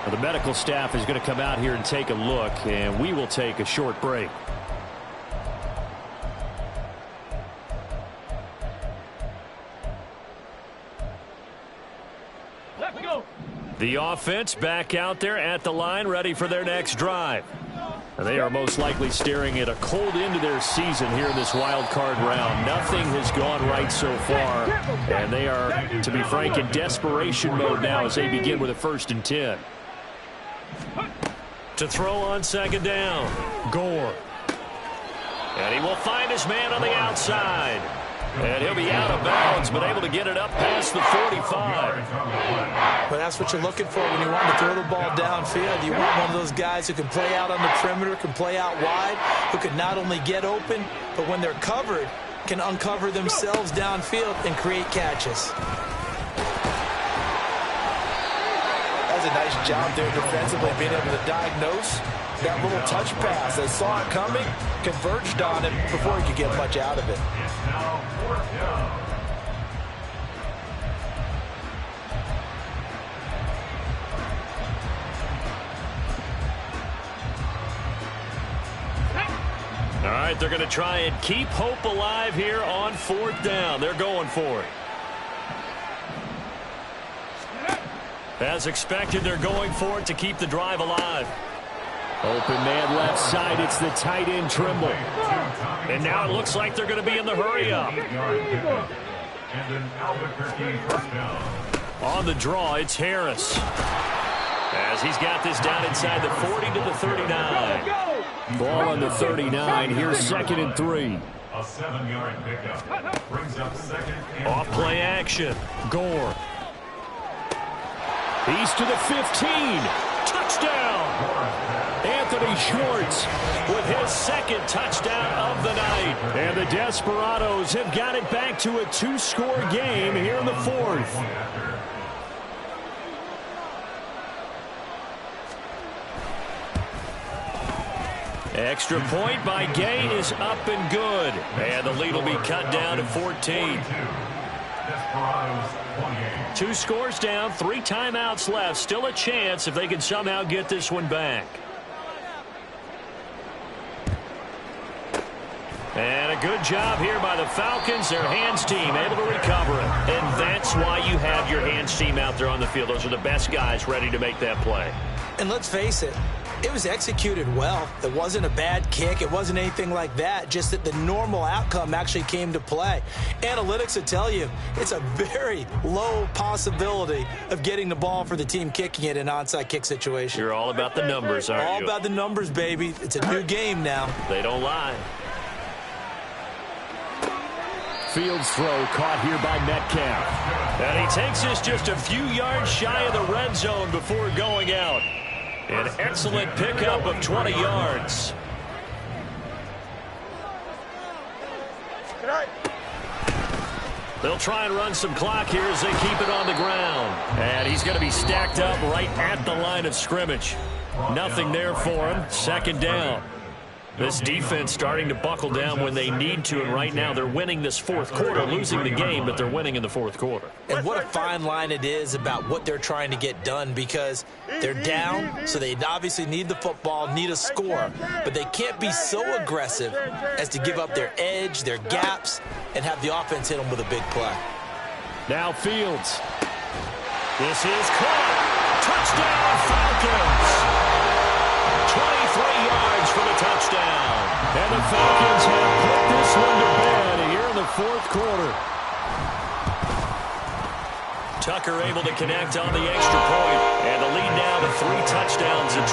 Well, the medical staff is going to come out here and take a look, and we will take a short break. The offense back out there at the line, ready for their next drive. And they are most likely staring at a cold end to their season here in this wild card round. Nothing has gone right so far, and they are, to be frank, in desperation mode now as they begin with a 1st and 10. To throw on 2nd down, Gore. And he will find his man on the outside. And he'll be out of bounds, but able to get it up past the 45. But that's what you're looking for when you want to throw the ball downfield. You want one of those guys who can play out on the perimeter, can play out wide, who can not only get open, but when they're covered, can uncover themselves downfield and create catches. That's a nice job there defensively, being able to diagnose that little touch pass. They saw it coming, converged on it before he could get much out of it. It's now 4th down. All right, they're going to try and keep hope alive here on 4th down. They're going for it. As expected, they're going for it to keep the drive alive. Open man left side. It's the tight end Trimble. And now it looks like they're going to be in the hurry up. And an Albuquerque 1st down. On the draw, it's Harris. As he's got this down inside the 40 to the 39. Ball on the 39. Here's 2nd and 3. A 7-yard pickup. Brings up 2nd and Off play action. Gore. He's to the 15. Touchdown. Anthony Schwartz with his 2nd touchdown of the night. And the Desperados have got it back to a 2-score game here in the 4th. Extra point by Gay is up and good. And the lead will be cut down to 14. Desperados 28. 2 scores down, 3 timeouts left. Still a chance if they can somehow get this one back. And a good job here by the Falcons. Their hands team able to recover it. And that's why you have your hands team out there on the field. Those are the best guys ready to make that play. And let's face it, it was executed well. It wasn't a bad kick. It wasn't anything like that. Just that the normal outcome actually came to play. Analytics will tell you it's a very low possibility of getting the ball for the team kicking it in an onside kick situation. You're all about the numbers, aren't you? All about the numbers, baby. It's a new game now. They don't lie. Fields throw caught here by Metcalf. And he takes this just a few yards shy of the red zone before going out. An excellent pickup of 20 yards. They'll try and run some clock here as they keep it on the ground. And he's going to be stacked up right at the line of scrimmage. Nothing there for him. 2nd down. This defense starting to buckle down when they need to, and right now they're winning this 4th quarter, losing the game, but they're winning in the 4th quarter. And what a fine line it is about what they're trying to get done, because they're down, so they obviously need the football, need a score, but they can't be so aggressive as to give up their edge, their gaps, and have the offense hit them with a big play. Now Fields. This is caught. Touchdown Falcons. 23 yards for the touchdown. And the Falcons have put this one to bed here in the 4th quarter. Tucker able to connect on the extra point. And the lead now to 3 touchdowns at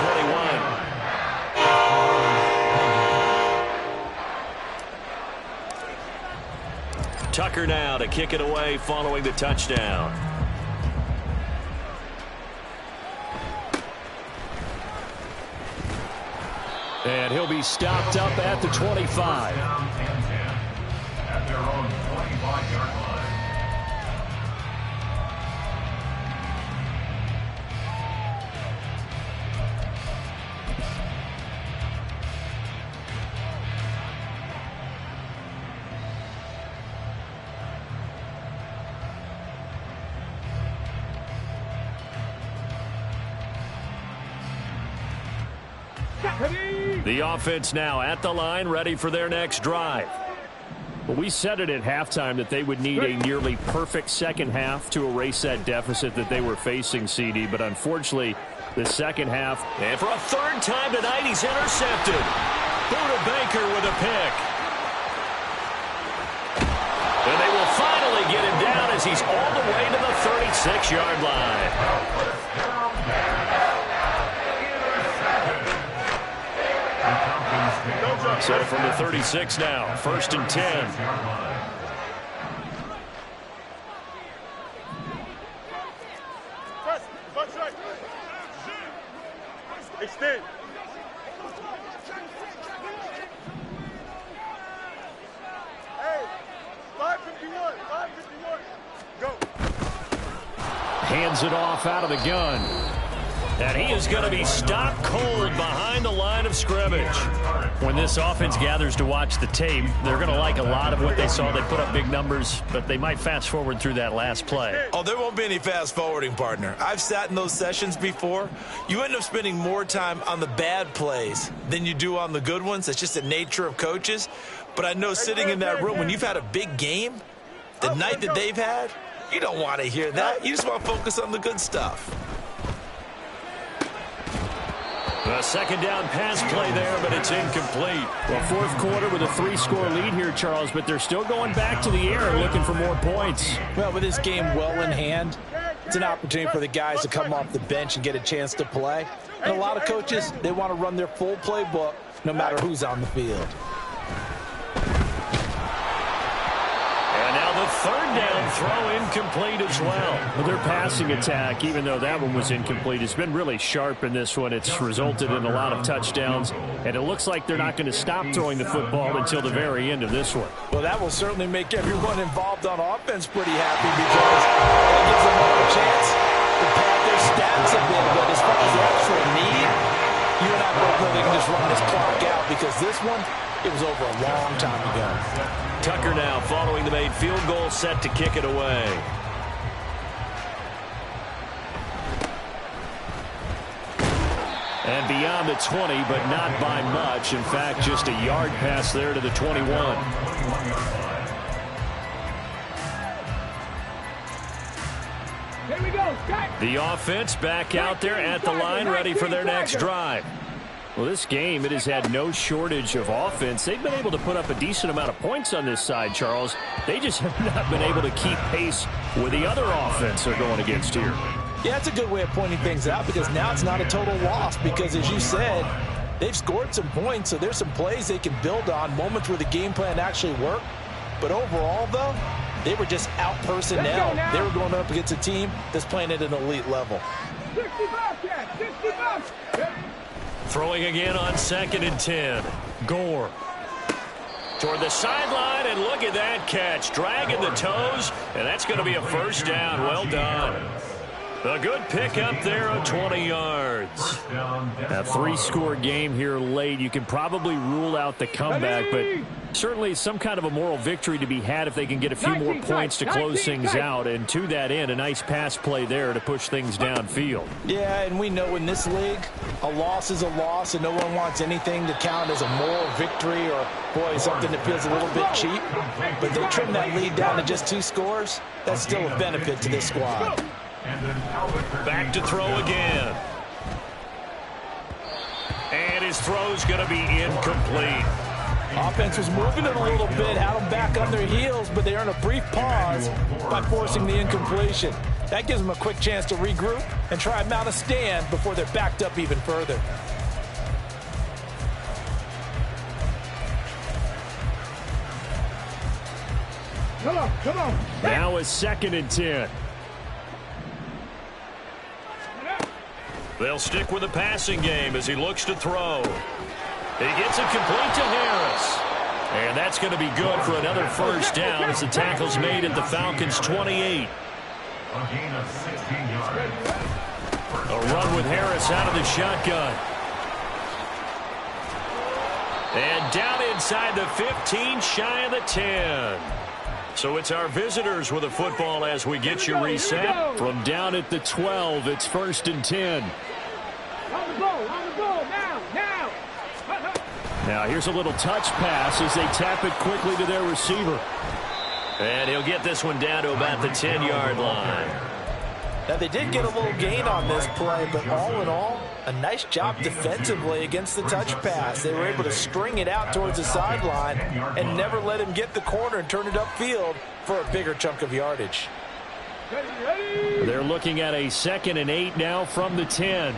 21. Tucker now to kick it away following the touchdown. And he'll be stopped up at the 25. Down and 10 at their own 25-yard line. The offense now at the line, ready for their next drive. Well, we said it at halftime that they would need a nearly perfect second half to erase that deficit that they were facing, CD. But unfortunately, the second half. And for a 3rd time tonight, he's intercepted. Buda Baker with a pick. And they will finally get him down as he's all the way to the 36-yard line. So So from the 36 now, 1st and 10. Extend. Hey, 551, 551. Go. Hands it off out of the gun. And he is going to be stopped cold behind the line of scrimmage. When this offense gathers to watch the tape, they're going to like a lot of what they saw. They put up big numbers, but they might fast forward through that last play. Oh, there won't be any fast forwarding, partner. I've sat in those sessions before. You end up spending more time on the bad plays than you do on the good ones. It's just the nature of coaches. But I know sitting in that room, when you've had a big game, the night that they've had, you don't want to hear that. You just want to focus on the good stuff. A second down pass play there, but it's incomplete. Well, fourth quarter with a 3-score lead here, Charles, but they're still going back to the air and looking for more points. Well, with this game well in hand, it's an opportunity for the guys to come off the bench and get a chance to play. And a lot of coaches, they want to run their full playbook no matter who's on the field. And now the third down throw incomplete as well. Their passing attack, even though that one was incomplete, has been really sharp in this one. It's resulted in a lot of touchdowns, and it looks like they're not going to stop throwing the football until the very end of this one. Well, that will certainly make everyone involved on offense pretty happy because it gives them a chance to pad their stats a bit. But as far as the actual need, you and I both know they can just run this clock out because this one, it was over a long time ago. Tucker now following the made field goal, set to kick it away. And beyond the 20, but not by much. In fact, just a yard pass there to the 21. Here we go. The offense back out there at the line, ready for their next drive. Well, this game, it has had no shortage of offense. They've been able to put up a decent amount of points on this side, Charles. They just have not been able to keep pace with the other offense they're going against here. Yeah, that's a good way of pointing things out because now it's not a total loss because, as you said, they've scored some points, so there's some plays they can build on, moments where the game plan actually worked. But overall, though, they were just out personnel. They were going up against a team that's playing at an elite level. 65. Throwing again on 2nd and 10. Gore. Toward the sideline, and look at that catch. Dragging the toes, and that's going to be a first down. Well done. A good pick up there of 20 yards. A 3-score game here late. You can probably rule out the comeback, but certainly some kind of a moral victory to be had if they can get a few more points to close things out. And to that end, a nice pass play there to push things downfield. Yeah, and we know in this league, a loss is a loss, and no one wants anything to count as a moral victory or, boy, something that feels a little bit cheap. But they trim that lead down to just 2 scores. That's still a benefit to this squad. Back to throw again. And his throw's going to be incomplete. Offense was moving it a little bit, had them back on their heels, but they earn a brief pause by forcing the incompletion. That gives them a quick chance to regroup and try and mount a stand before they're backed up even further. Come on. Now it's 2nd and 10. They'll stick with the passing game as he looks to throw. He gets it complete to Harris. And that's going to be good for another first down as the tackle's made at the Falcons' 28. A gain of 16 yards. A run with Harris out of the shotgun. And down inside the 15, shy of the 10. So it's our visitors with the football as we get you reset. From down at the 12, it's 1st and 10. On the ball, now. Now here's a little touch pass as they tap it quickly to their receiver. And he'll get this one down to about the 10-yard line. Now, they did get a little gain on this play, but all in all, a nice job defensively against the touch pass. They were able to string it out towards the sideline and never let him get the corner and turn it upfield for a bigger chunk of yardage. They're looking at a 2nd and 8 now from the 10.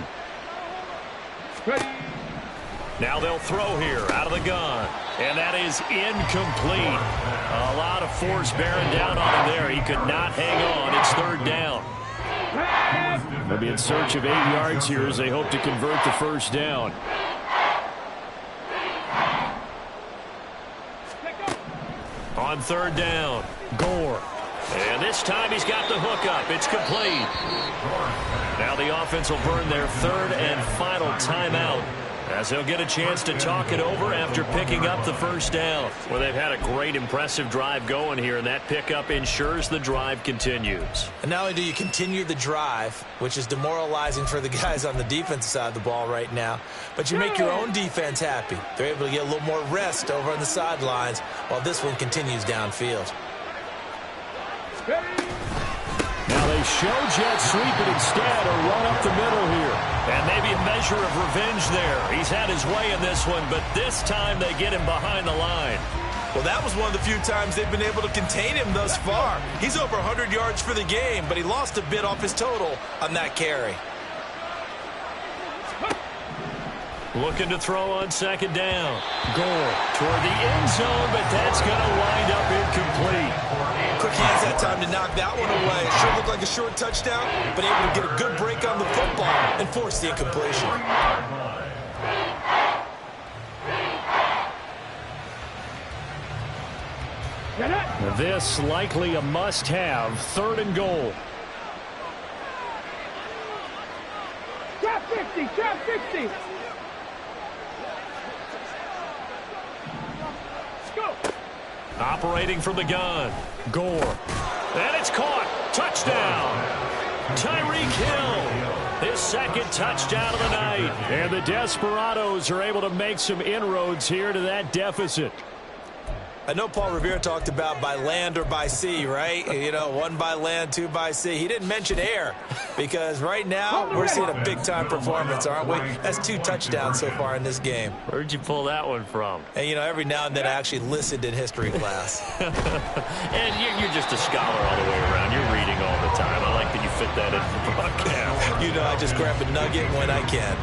Now they'll throw here out of the gun. And that is incomplete. A lot of force bearing down on him there. He could not hang on. It's third down. They'll be in search of 8 yards here as they hope to convert the first down. On third down, Gore. And this time he's got the hook up. It's complete. Now the offense will burn their third and final timeout, as they'll get a chance to talk it over after picking up the first down. Well, they've had a great, impressive drive going here, and that pickup ensures the drive continues. And not only do you continue the drive, which is demoralizing for the guys on the defensive side of the ball right now, but you make your own defense happy. They're able to get a little more rest over on the sidelines while this one continues downfield. Now they show jet sweep it instead, or run up the middle here. And maybe a measure of revenge there. He's had his way in this one, but this time they get him behind the line. Well, that was one of the few times they've been able to contain him thus far. He's over 100 yards for the game, but he lost a bit off his total on that carry. Looking to throw on second down. Gore toward the end zone, but that's going to wind up incomplete. Quick hands that time to knock that one away. It sure looked like a short touchdown, but able to get a good break on the football and force the incompletion. This likely a must-have, third and goal. Trap 50, trap 50. Operating from the gun, Gore. And it's caught. Touchdown. Tyreek Hill. His second touchdown of the night. And the Desperados are able to make some inroads here to that deficit. I know Paul Revere talked about by land or by sea, right? You know, 1 by land, 2 by sea. He didn't mention air because right now we're seeing a big-time performance, aren't we? That's 2 touchdowns so far in this game. Where'd you pull that one from? And, you know, every now and then I actually listened in history class. And you're just a scholar all the way around. You're reading all the time. I like that you fit that in the broadcast. You know, I just grab a nugget when I can.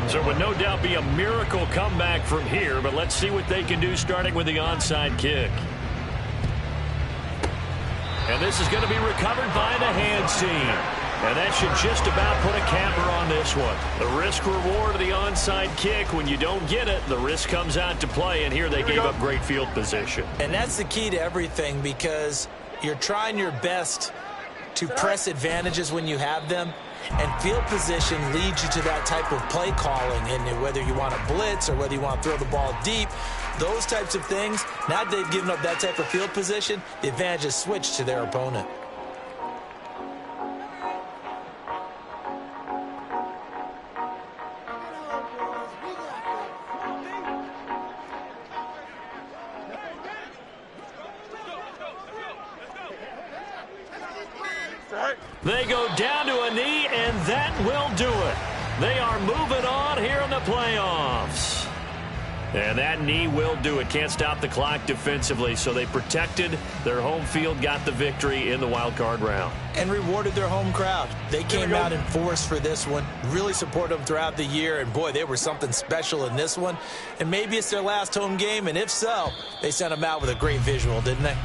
So it would no doubt be a miracle comeback from here, but let's see what they can do starting with the onside kick. And this is going to be recovered by the hands team. And that should just about put a capper on this one. The risk-reward of the onside kick, when you don't get it, the risk comes out to play, and here they gave up great field position. And that's the key to everything, because you're trying your best to press advantages when you have them. And field position leads you to that type of play calling, and whether you want to blitz or whether you want to throw the ball deep, those types of things. Now that they've given up that type of field position, the advantage is switched to their opponent. They go down to a knee, and that will do it. They are moving on here in the playoffs. And that knee will do it. Can't stop the clock defensively, so they protected their home field, got the victory in the wild card round. And rewarded their home crowd. They came out in force for this one, really supported them throughout the year, and boy, they were something special in this one. And maybe it's their last home game, and if so, they sent them out with a great visual, didn't they?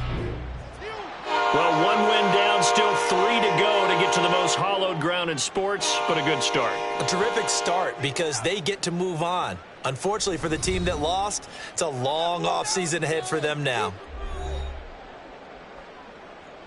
Well, 1 win down, still 3 to go to get to the most hallowed ground in sports, but a good start. A terrific start because they get to move on. Unfortunately for the team that lost, it's a long offseason ahead for them now.